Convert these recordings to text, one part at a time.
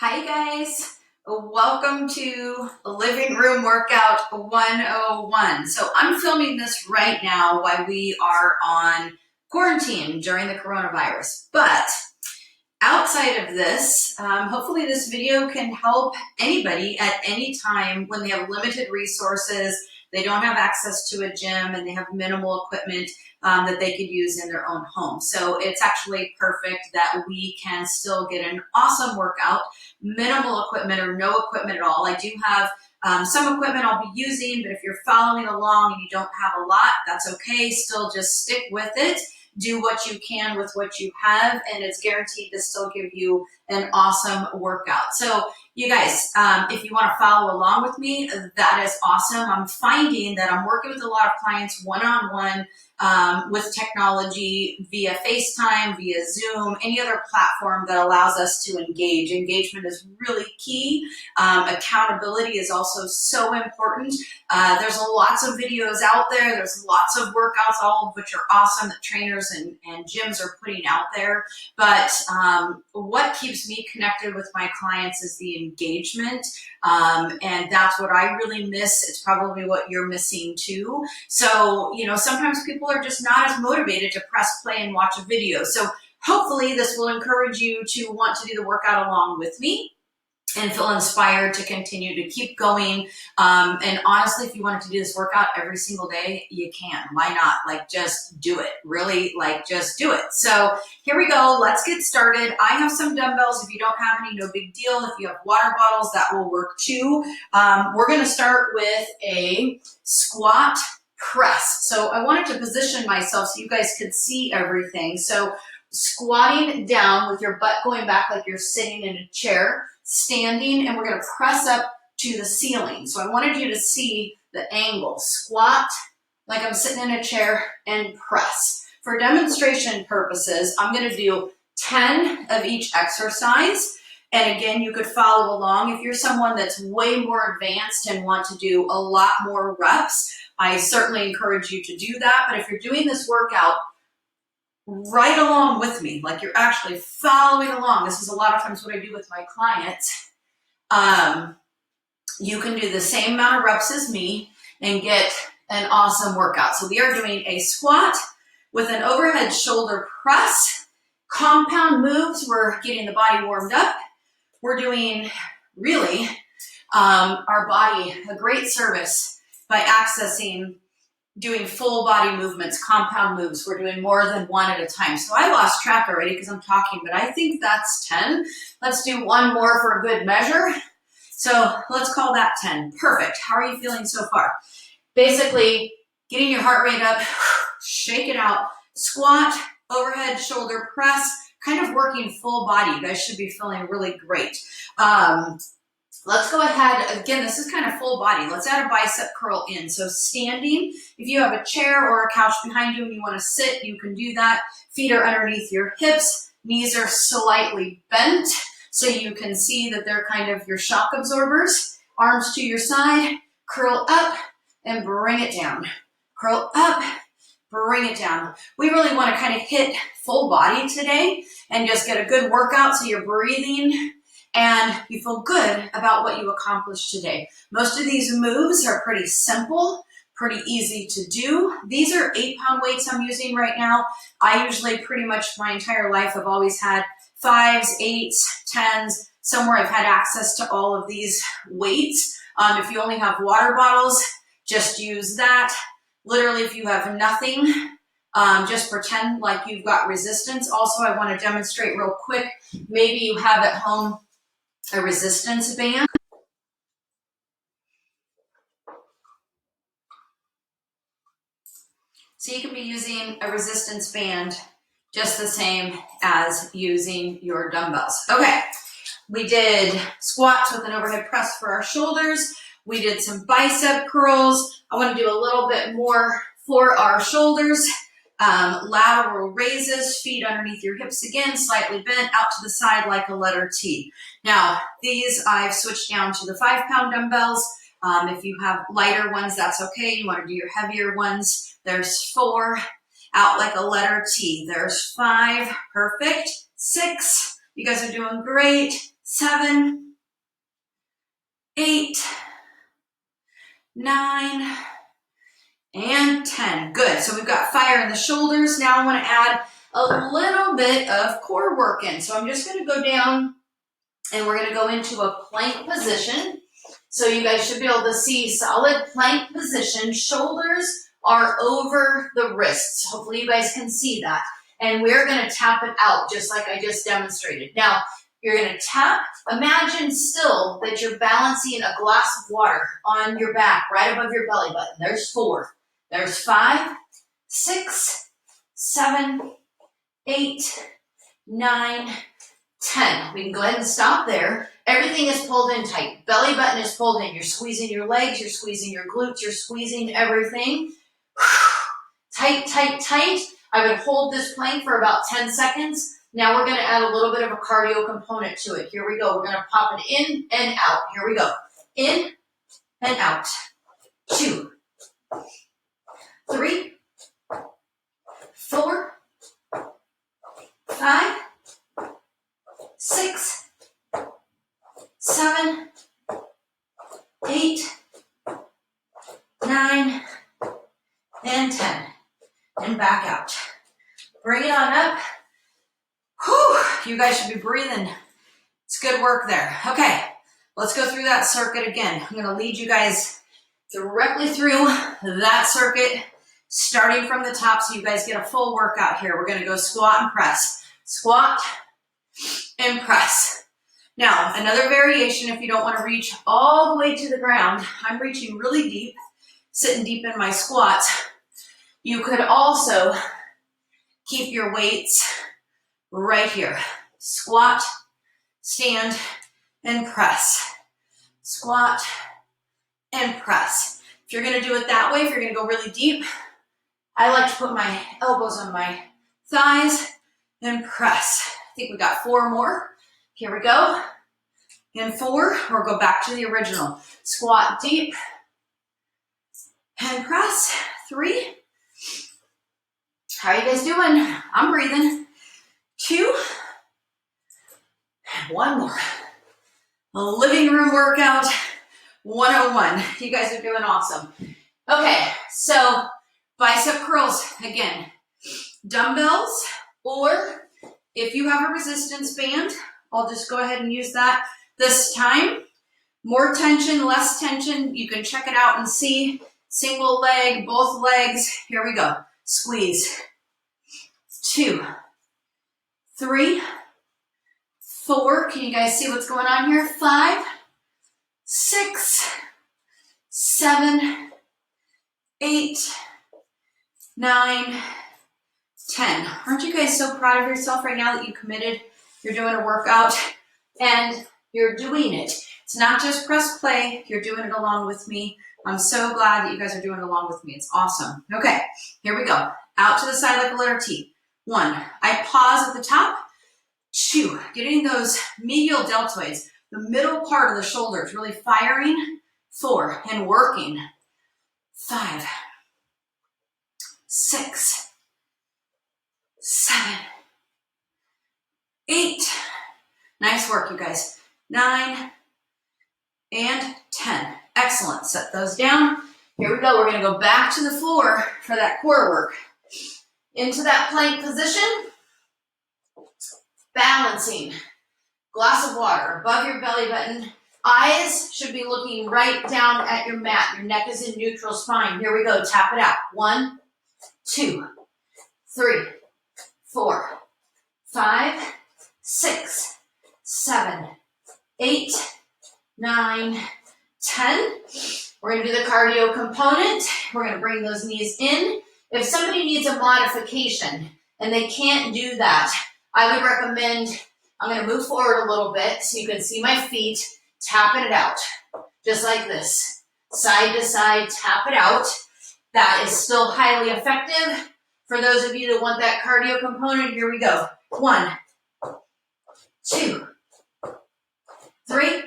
Hi guys, welcome to Living Room Workout 101. So I'm filming this right now while we are on quarantine during the coronavirus. But outside of this, hopefully this video can help anybody at any time when they have limited resources, they don't have access to a gym, and they have minimal equipment that they could use in their own home. So it's actually perfect that we can still get an awesome workout, minimal equipment or no equipment at all. I do have some equipment I'll be using, but if you're following along and you don't have a lot, that's okay. Still just stick with it. Do what you can with what you have, and it's guaranteed to still give you an awesome workout. So you guys, if you want to follow along with me, that is awesome. I'm finding that I'm working with a lot of clients one-on-one with technology via FaceTime, via Zoom, any other platform that allows us to engage. Engagement is really key. Accountability is also so important. There's lots of videos out there. There's lots of workouts, all of which are awesome that trainers and gyms are putting out there. But what keeps me connected with my clients is the engagement. And that's what I really miss. It's probably what you're missing too. So, sometimes people are just not as motivated to press play and watch a video. So hopefully this will encourage you to want to do the workout along with me and feel inspired to continue to keep going. And honestly, if you wanted to do this workout every single day, you can. Why not? Just do it. Really, just do it. So here we go. Let's get started. I have some dumbbells. If you don't have any, no big deal. If you have water bottles, that will work too. We're going to start with a squat press. So I wanted to position myself so you guys could see everything. So squatting down with your butt going back like you're sitting in a chair, standing, and we're going to press up to the ceiling. So I wanted you to see the angle. Squat like I'm sitting in a chair and press. For demonstration purposes, I'm going to do 10 of each exercise. And again, you could follow along. If you're someone that's way more advanced and want to do a lot more reps, I certainly encourage you to do that. But if you're doing this workout right along with me, like you're actually following along, this is a lot of times what I do with my clients, you can do the same amount of reps as me and get an awesome workout. So we are doing a squat with an overhead shoulder press, compound moves. We're getting the body warmed up. We're doing really our body a great service by accessing doing full body movements, compound moves. We're doing more than one at a time. So I lost track already because I'm talking, but I think that's 10. Let's do one more for a good measure. So let's call that 10. Perfect. How are you feeling so far? Basically, getting your heart rate up, shake it out, squat, overhead shoulder press, kind of working full body. You guys should be feeling really great. Let's go ahead. Again, this is kind of full body. Let's add a bicep curl in. So standing, if you have a chair or a couch behind you and you want to sit, you can do that. Feet are underneath your hips. Knees are slightly bent so you can see that they're kind of your shock absorbers. Arms to your side, curl up and bring it down. Curl up, bring it down. We really want to kind of hit full body today and just get a good workout so you're breathing and you feel good about what you accomplished today. Most of these moves are pretty simple, pretty easy to do. These are 8-pound weights I'm using right now. I usually pretty much my entire life have always had 5s, 8s, 10s. Somewhere I've had access to all of these weights. If you only have water bottles, just use that. Literally, if you have nothing, just pretend like you've got resistance. Also, I want to demonstrate real quick. Maybe you have at home a resistance band. So you can be using a resistance band just the same as using your dumbbells. Okay, we did squats with an overhead press for our shoulders. We did some bicep curls. I want to do a little bit more for our shoulders. Lateral raises, feet underneath your hips again, slightly bent out to the side like a letter T. Now, these I've switched down to the 5-pound dumbbells. If you have lighter ones, that's okay. You want to do your heavier ones. There's 4, out like a letter T. There's 5, perfect. 6, you guys are doing great. 7, 8, 9, and 10. Good. So we've got fire in the shoulders. Now I want to add a little bit of core work in. So I'm just going to go down and we're going to go into a plank position. So you guys should be able to see solid plank position. Shoulders are over the wrists. Hopefully you guys can see that. And we're going to tap it out just like I just demonstrated. Now, you're going to tap. Imagine still that you're balancing a glass of water on your back right above your belly button. There's 4. There's 5, 6, 7, 8, 9, 10. We can go ahead and stop there. Everything is pulled in tight. Belly button is pulled in. You're squeezing your legs. You're squeezing your glutes. You're squeezing everything. Tight, tight, tight. I would hold this plank for about 10 seconds. Now we're going to add a little bit of a cardio component to it. Here we go. We're going to pop it in and out. Here we go. In and out. 2, 3, 4, 5, 6, 7, 8, 9, and 10. And back out. Bring it on up. Whew, you guys should be breathing. It's good work there. Okay, let's go through that circuit again. I'm going to lead you guys directly through that circuit, starting from the top so you guys get a full workout here. We're going to go squat and press. Squat and press. Now, another variation, if you don't want to reach all the way to the ground, I'm reaching really deep, sitting deep in my squats. You could also keep your weights right here. Squat, stand, and press. Squat and press. If you're going to do it that way, if you're going to go really deep, I like to put my elbows on my thighs and press. I think we got 4 more. Here we go. And 4, or go back to the original. Squat deep and press. 3. How are you guys doing? I'm breathing. 2. 1 more. A living room workout 101. You guys are doing awesome. Okay, so bicep curls again. Dumbbells, or if you have a resistance band, I'll just go ahead and use that this time. More tension, less tension. You can check it out and see. Single leg, both legs. Here we go. Squeeze. 2, 3, 4. Can you guys see what's going on here? 5, 6, 7, 8, 9, 10. Aren't you guys so proud of yourself right now that you committed? You're doing a workout and you're doing it. It's not just press play. You're doing it along with me. I'm so glad that you guys are doing it along with me. It's awesome. Okay, here we go. Out to the side like a letter T. 1, I pause at the top. 2, getting those medial deltoids, the middle part of the shoulders, really firing. 4, and working. 5, 6, 7, 8. Nice work, you guys. 9 and 10. Excellent. Set those down. Here we go. We're going to go back to the floor for that core work. Into that plank position. Balancing. Glass of water above your belly button. Eyes should be looking right down at your mat. Your neck is in neutral spine. Here we go. Tap it out. 1, 2, 3, 4, 5, 6, 7, 8, 9, 10. We're going to do the cardio component. We're going to bring those knees in. If somebody needs a modification and they can't do that, I would recommend, I'm going to move forward a little bit so you can see my feet, tapping it out, just like this. Side to side, tap it out. That is still highly effective. For those of you that want that cardio component, here we go. 1, 2, 3,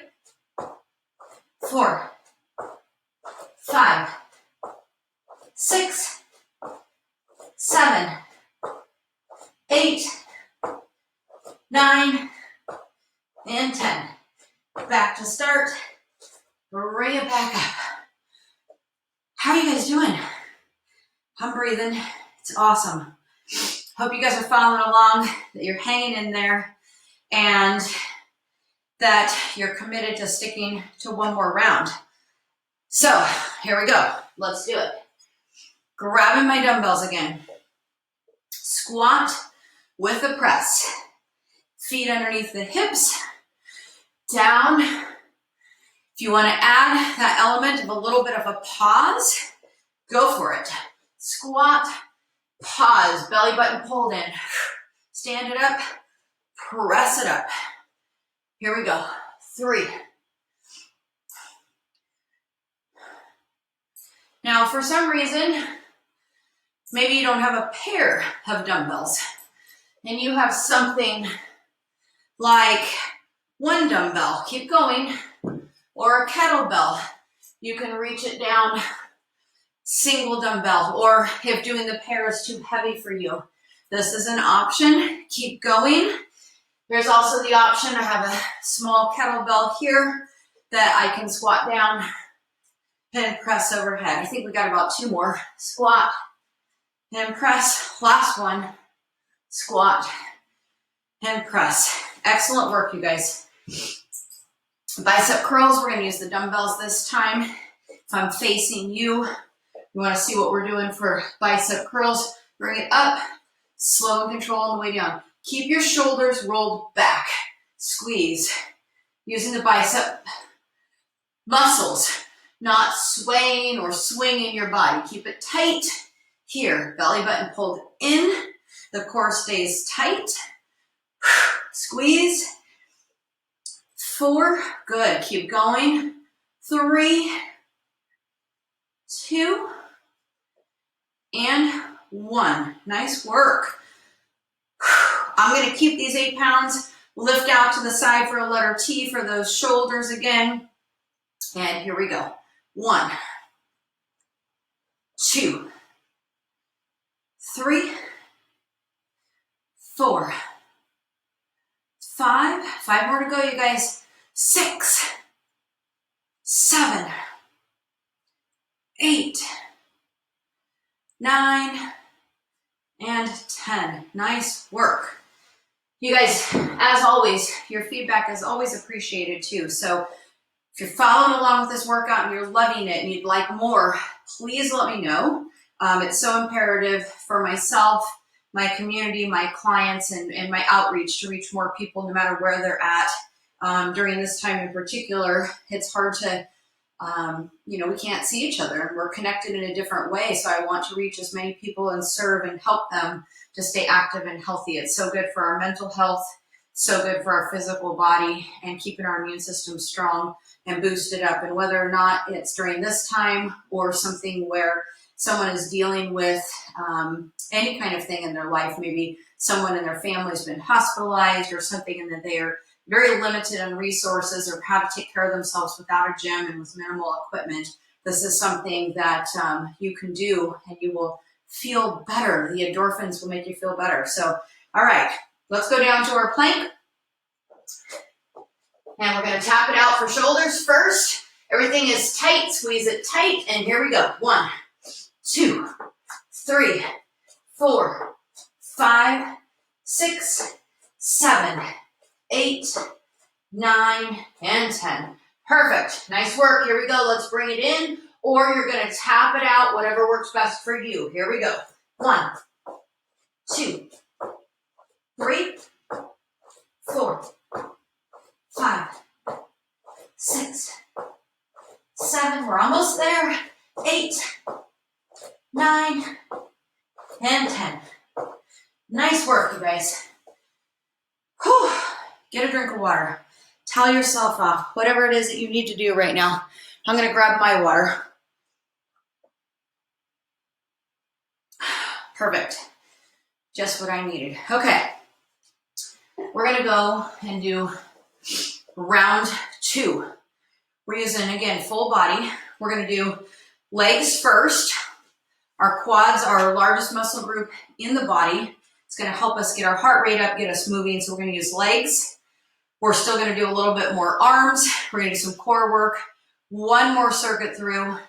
4, 5, 6, 7, 8, 9, and 10. Back to start. Bring it back up. How are you guys doing? I'm breathing. It's awesome. Hope you guys are following along, that you're hanging in there, and that you're committed to sticking to one more round. So here we go. Let's do it. Grabbing my dumbbells again. Squat with a press. Feet underneath the hips. Down. If you want to add that element of a little bit of a pause, go for it. Squat, pause, belly button pulled in. Stand it up, press it up. Here we go. 3. Now, for some reason, maybe you don't have a pair of dumbbells and you have something like one dumbbell. Keep going. Or a kettlebell. You can reach it down, single dumbbell, or if doing the pair is too heavy for you, this is an option. Keep going. There's also the option, I have a small kettlebell here that I can squat down and press overhead. I think we got about 2 more. Squat and press. Last one. Squat and press. Excellent work, you guys. Bicep curls, we're going to use the dumbbells this time. If I'm facing you, you want to see what we're doing for bicep curls. Bring it up, slow and control on the way down. Keep your shoulders rolled back. Squeeze. Using the bicep muscles, not swaying or swinging your body. Keep it tight here. Belly button pulled in. The core stays tight. Squeeze. 4, good, keep going. 3, 2, and 1. Nice work. I'm gonna keep these 8 pounds, lift out to the side for a letter T for those shoulders again. And here we go. 1, 2, 3, 4, 5. 5 more to go, you guys. 6, 7, 8, 9, and 10. Nice work. You guys, as always, your feedback is always appreciated too. So if you're following along with this workout and you're loving it and you'd like more, please let me know. It's so imperative for myself, my community, my clients, and my outreach to reach more people no matter where they're at. During this time in particular, it's hard to, we can't see each other and we're connected in a different way. So I want to reach as many people and serve and help them to stay active and healthy. It's so good for our mental health, so good for our physical body, and keeping our immune system strong and boosted up. And whether or not it's during this time or something where someone is dealing with any kind of thing in their life, maybe someone in their family has been hospitalized or something, and that they are very limited on resources or how to take care of themselves without a gym and with minimal equipment. This is something that you can do and you will feel better. The endorphins will make you feel better. So, all right, let's go down to our plank. And we're going to tap it out for shoulders first. Everything is tight. Squeeze it tight. And here we go. 1, 2, 3, 4, 5, 6, 7, 8, 9, and 10. Perfect. Nice work. Here we go. Let's bring it in, or you're going to tap it out, whatever works best for you. Here we go. 1, 2, 3, 4, 5, 6, 7. We're almost there. 8, 9, and 10. Nice work, you guys. Whew. Get a drink of water. Tell yourself off, whatever it is that you need to do right now. I'm going to grab my water. Perfect. Just what I needed. Okay. We're going to go and do round 2. We're using, again, full body. We're going to do legs first. Our quads are our largest muscle group in the body. It's going to help us get our heart rate up, get us moving. So we're going to use legs. We're still gonna do a little bit more arms. We're gonna do some core work, one more circuit through, and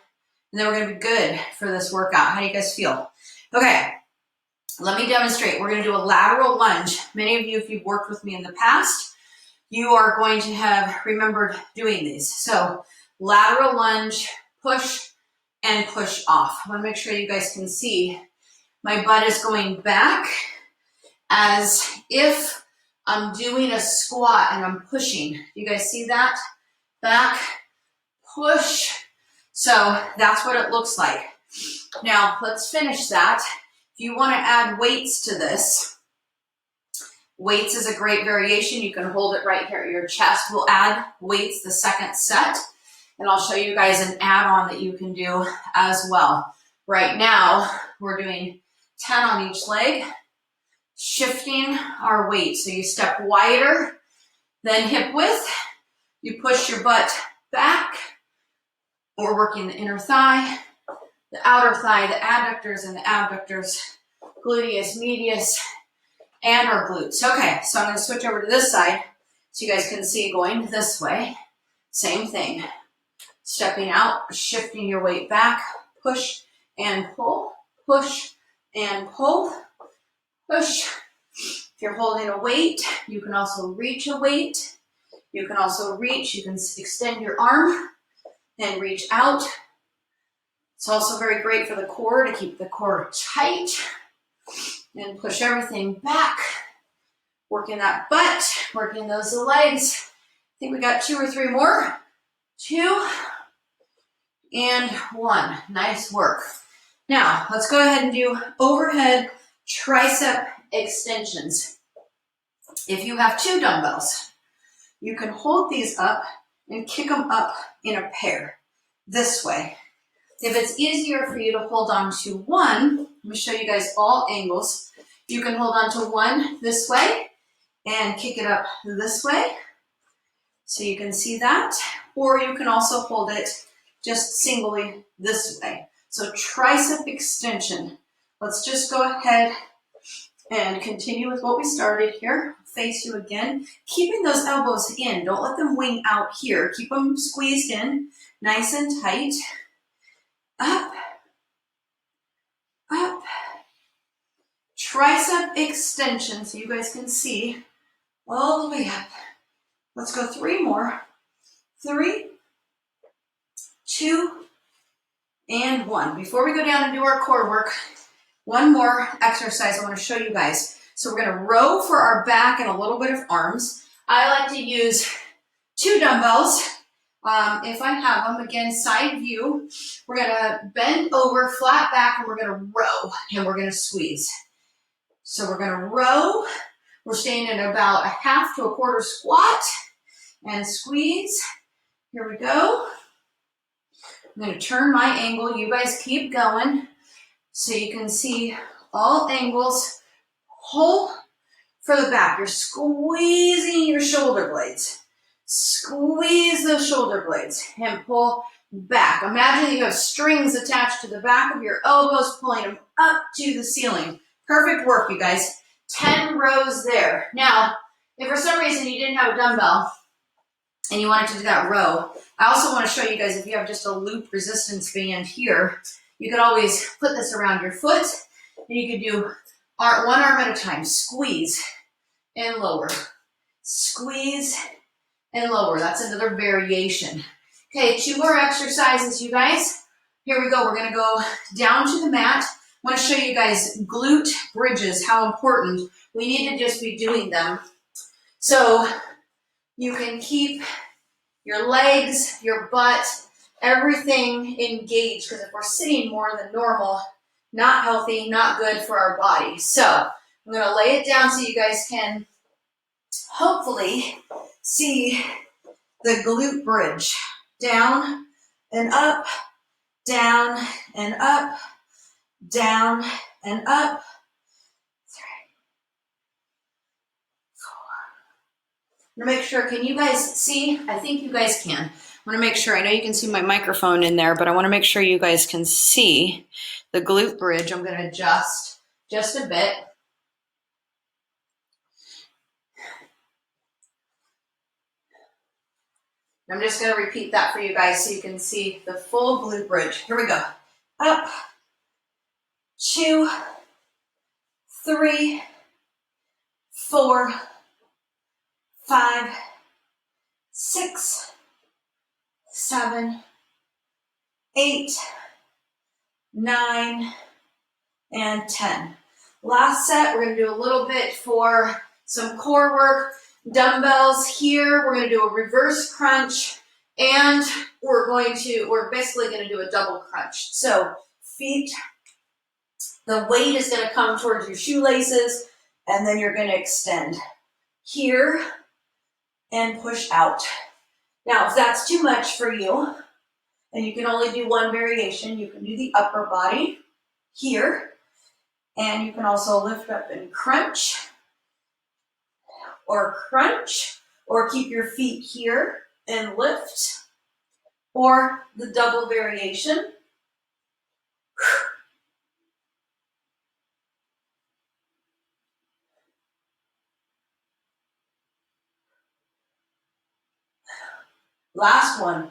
then we're gonna be good for this workout. How do you guys feel? Okay, let me demonstrate. We're gonna do a lateral lunge. Many of you, if you've worked with me in the past, you are going to have remembered doing these. So lateral lunge, push and push off. I wanna make sure you guys can see my butt is going back as if I'm doing a squat and I'm pushing. You guys see that? Back, push. So that's what it looks like. Now let's finish that. If you want to add weights to this, weights is a great variation. You can hold it right here at your chest. We'll add weights the second set, and I'll show you guys an add-on that you can do as well. Right now, we're doing 10 on each leg, shifting our weight. So you step wider than hip width. You push your butt back. We're working the inner thigh, the outer thigh, the adductors and the abductors, gluteus medius, and our glutes. Okay, so I'm going to switch over to this side so you guys can see going this way. Same thing. Stepping out, shifting your weight back, push and pull, push and pull, push. If you're holding a weight, you can also reach a weight. You can also reach, you can extend your arm and reach out. It's also very great for the core to keep the core tight and push everything back. Working that butt, working those legs. I think we got 2 or 3 more. 2 and 1. Nice work. Now, let's go ahead and do overhead tricep extensions. If you have 2 dumbbells, you can hold these up and kick them up in a pair this way. If it's easier for you to hold on to one, let me show you guys all angles. You can hold on to one this way and kick it up this way. So you can see that. Or you can also hold it just singly this way. So tricep extension. Let's just go ahead and continue with what we started here. Face you again. Keeping those elbows in. Don't let them wing out here. Keep them squeezed in, nice and tight. Up, up. Tricep extension so you guys can see all the way up. Let's go 3 more. 3, 2, and 1. Before we go down and do our core work, one more exercise I want to show you guys. So we're going to row for our back and a little bit of arms. I like to use 2 dumbbells. If I have them, again, side view. We're going to bend over, flat back, and we're going to row, and we're going to squeeze. So we're going to row. We're staying in about a half to a quarter squat and squeeze. Here we go. I'm going to turn my angle. You guys keep going so you can see all angles. Pull for the back. You're squeezing your shoulder blades. Squeeze those shoulder blades and pull back. Imagine you have strings attached to the back of your elbows, pulling them up to the ceiling. Perfect work, you guys. 10 rows there. Now, if for some reason you didn't have a dumbbell and you wanted to do that row, I also want to show you guys if you have just a loop resistance band here, you could always put this around your foot and you could do one arm at a time. Squeeze and lower. Squeeze and lower. That's another variation. Okay, 2 more exercises, you guys. Here we go. We're going to go down to the mat. I want to show you guys glute bridges, how important. We need to just be doing them. So you can keep your legs, your butt, everything engaged, because if we're sitting more than normal, not healthy, not good for our body. So I'm going to lay it down so you guys can hopefully see the glute bridge. Down and up, down and up, down and up. 3, 4. I'm going to make sure, can you guys see? I think you guys can. I want to make sure, I know you can see my microphone in there, but I want to make sure you guys can see the glute bridge. I'm going to adjust just a bit. I'm just going to repeat that for you guys so you can see the full glute bridge. Here we go. Up, 2, 3, 4, 5, 6, 7, 8, 9, and 10. Last set, we're going to do a little bit for some core work. Dumbbells here, we're going to do a reverse crunch, and we're basically going to do a double crunch. So feet, the weight is going to come towards your shoelaces, and then you're going to extend here and push out. Now, if that's too much for you, and you can only do one variation, you can do the upper body here, and you can also lift up and crunch, or keep your feet here and lift, or the double variation. Last one.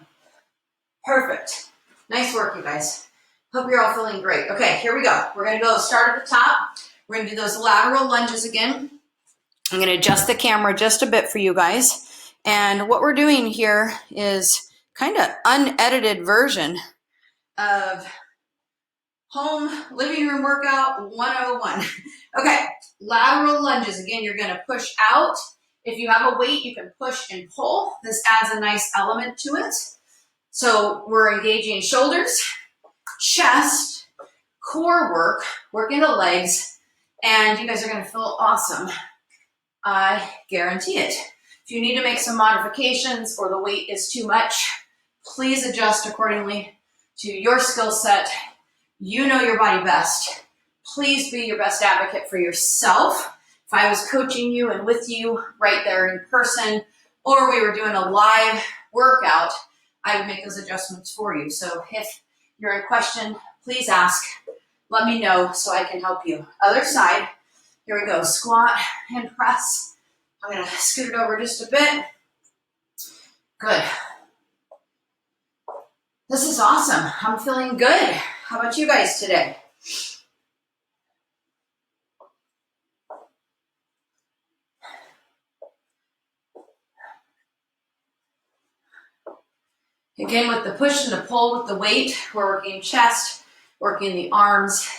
Perfect. Nice work, you guys. Hope you're all feeling great. Okay, here we go. We're going to go start at the top. We're going to do those lateral lunges again. I'm going to adjust the camera just a bit for you guys. And what we're doing here is kind of unedited version of home living room workout 101. Okay, lateral lunges. Again, you're going to push out. If you have a weight, you can push and pull. This adds a nice element to it. So we're engaging shoulders, chest, core work, working the legs, and you guys are going to feel awesome. I guarantee it. If you need to make some modifications or the weight is too much, please adjust accordingly to your skill set. You know your body best. Please be your best advocate for yourself. If I was coaching you and with you right there in person, or we were doing a live workout, I would make those adjustments for you. So if you're in question, please ask. Let me know so I can help you. Other side. Here we go. Squat and press. I'm going to scoot it over just a bit. Good. This is awesome. I'm feeling good. How about you guys today? Again, with the push and the pull with the weight, we're working chest, working the arms.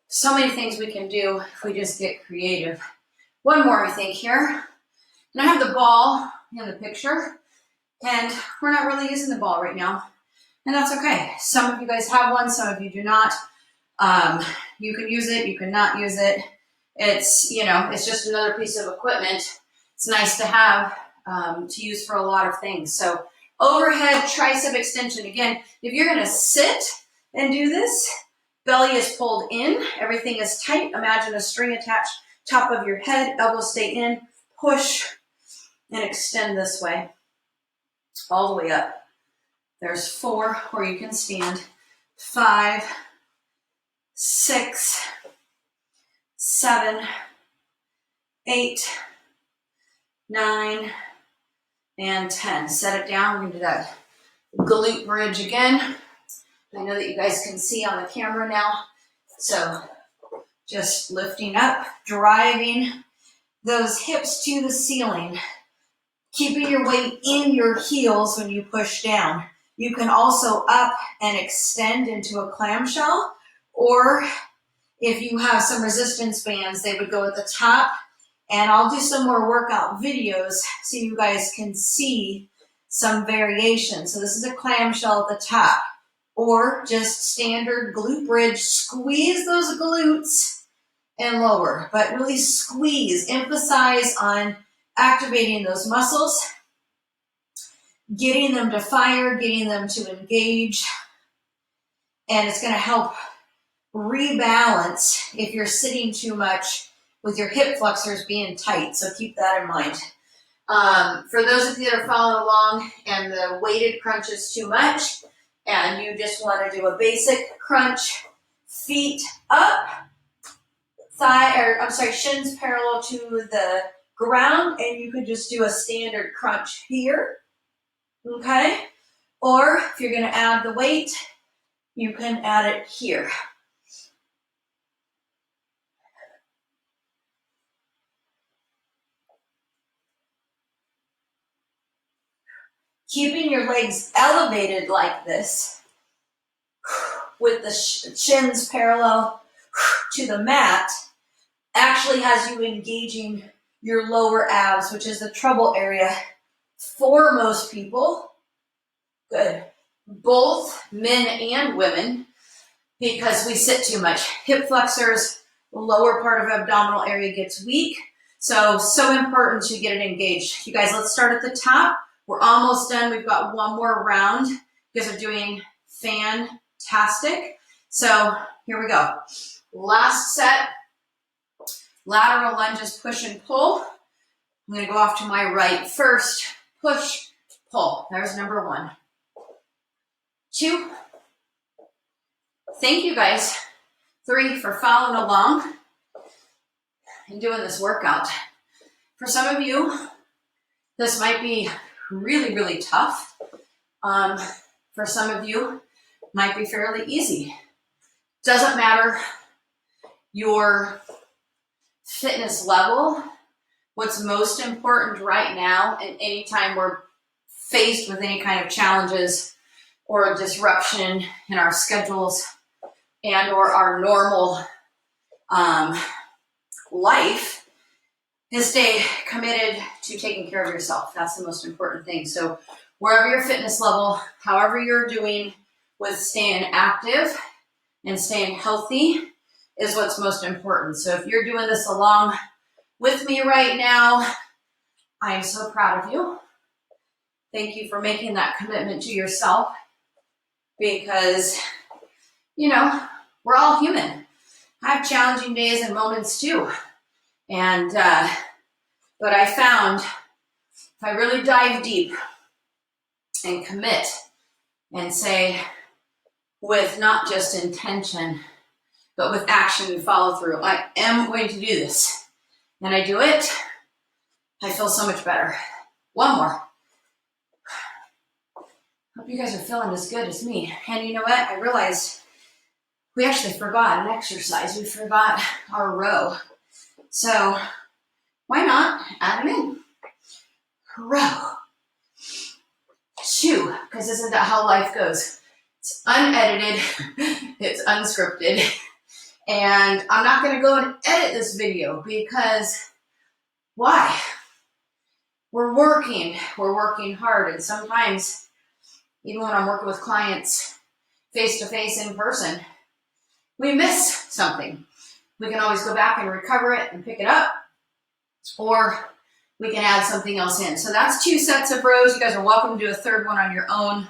So many things we can do if we just get creative. One more, I think, here. And I have the ball in the picture, and we're not really using the ball right now, and that's okay. Some of you guys have one, some of you do not. You can use it, you can not use it. It's, it's just another piece of equipment. It's nice to have to use for a lot of things. So overhead tricep extension. Again, if you're going to sit and do this, belly is pulled in, everything is tight. Imagine a string attached top of your head, elbows stay in, push and extend this way, all the way up. There's 4 where you can stand, 5, 6, 7, 8, 9, and 10. Set it down. We're going to do that glute bridge again. I know that you guys can see on the camera now. So just lifting up, driving those hips to the ceiling, keeping your weight in your heels when you push down. You can also up and extend into a clamshell, or if you have some resistance bands, they would go at the top. And I'll do some more workout videos so you guys can see some variation. So this is a clamshell at the top, or just standard glute bridge. Squeeze those glutes and lower, but really squeeze. Emphasize on activating those muscles, getting them to fire, getting them to engage, and it's going to help rebalance if you're sitting too much with your hip flexors being tight. So keep that in mind. For those of you that are following along and the weighted crunch is too much and you just want to do a basic crunch, feet up, shins parallel to the ground, and you could just do a standard crunch here. okay? Or if you're gonna add the weight, you can add it here. Keeping your legs elevated like this with the shins parallel to the mat actually has you engaging your lower abs, which is the trouble area for most people. Good. Both men and women, because we sit too much. Hip flexors, the lower part of abdominal area gets weak. So important to get it engaged. You guys, let's start at the top. We're almost done. We've got one more round. You guys are doing fantastic. So here we go. Last set. Lateral lunges, push and pull. I'm going to go off to my right first. Push, pull. There's number 1. 2. Thank you guys. 3 for following along and doing this workout. For some of you, this might be really, really tough. For some of you, might be fairly easy. Doesn't matter your fitness level. What's most important right now, and anytime we're faced with any kind of challenges or a disruption in our schedules and or our normal life, is stay committed to taking care of yourself. That's the most important thing. So wherever your fitness level, however you're doing with staying active and staying healthy is what's most important. So if you're doing this along with me right now, I am so proud of you. Thank you for making that commitment to yourself, because, you know, we're all human. I have challenging days and moments too. And, but I found if I really dive deep and commit and say with not just intention, but with action and follow through, I am going to do this. And I do it, I feel so much better. One more. Hope you guys are feeling as good as me. And you know what? I realized we actually forgot an exercise. We forgot our row. So why not add them in? Row. 2, because isn't that how life goes? It's unedited, it's unscripted. And I'm not going to go and edit this video because why? We're working hard. And sometimes, even when I'm working with clients face-to-face in person, we miss something. We can always go back and recover it and pick it up, or we can add something else in. So that's 2 sets of rows. You guys are welcome to do a third one on your own.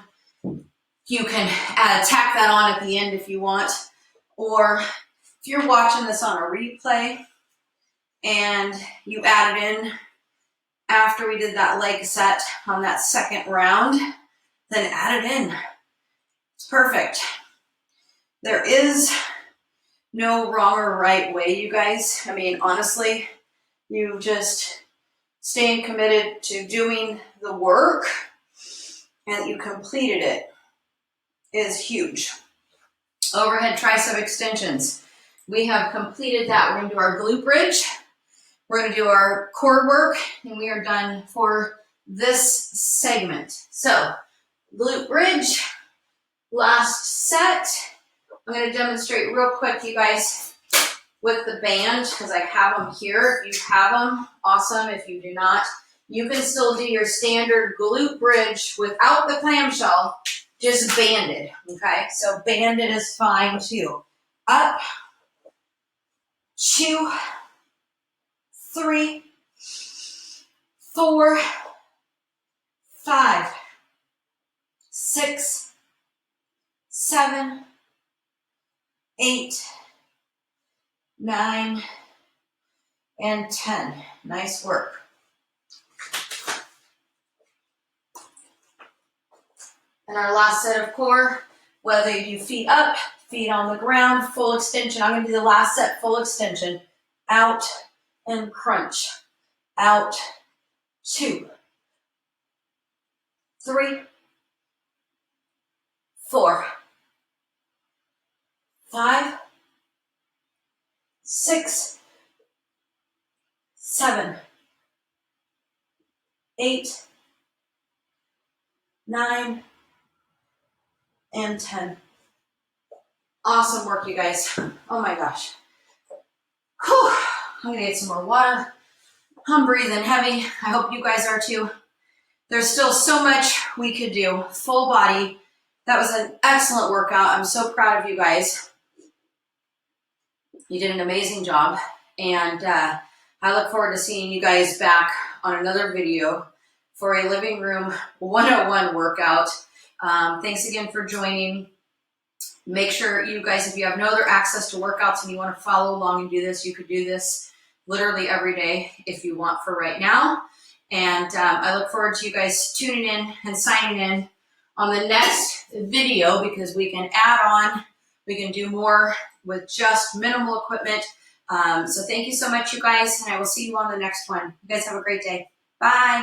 You can tack that on at the end if you want, or if you're watching this on a replay and you add it in after we did that leg set on that second round, then add it in. It's perfect. There is no wrong or right way, you guys. I mean, honestly, you just staying committed to doing the work and you completed it is huge. Overhead tricep extensions. We have completed that. We're going to do our glute bridge. We're going to do our core work, and we are done for this segment. So, glute bridge, last set. I'm going to demonstrate real quick, you guys, with the band, because I have them here. If you have them, awesome. If you do not, you can still do your standard glute bridge without the clamshell, just banded, okay? So banded is fine too. Up, 2, 3, 4, 5, 6, 7, 8, 9, and 10. Nice work. And our last set of core, whether you do feet up, feet on the ground, full extension. I'm going to do the last set, full extension. Out and crunch. Out, 2, 3, 4, 5, 6, 7, 8, 9, and 10. Awesome work, you guys. Oh my gosh. Whew. I'm gonna get some more water. I'm breathing heavy. I hope you guys are too. There's still so much we could do. Full body. That was an excellent workout. I'm so proud of you guys. You did an amazing job. And I look forward to seeing you guys back on another video for a Living Room 101 workout. Thanks again for joining. Make sure you guys, if you have no other access to workouts and you want to follow along and do this, you could do this literally every day if you want for right now. And I look forward to you guys tuning in and signing in on the next video, because we can add on, we can do more with just minimal equipment. So thank you so much, you guys, and I will see you on the next one. You guys have a great day. Bye.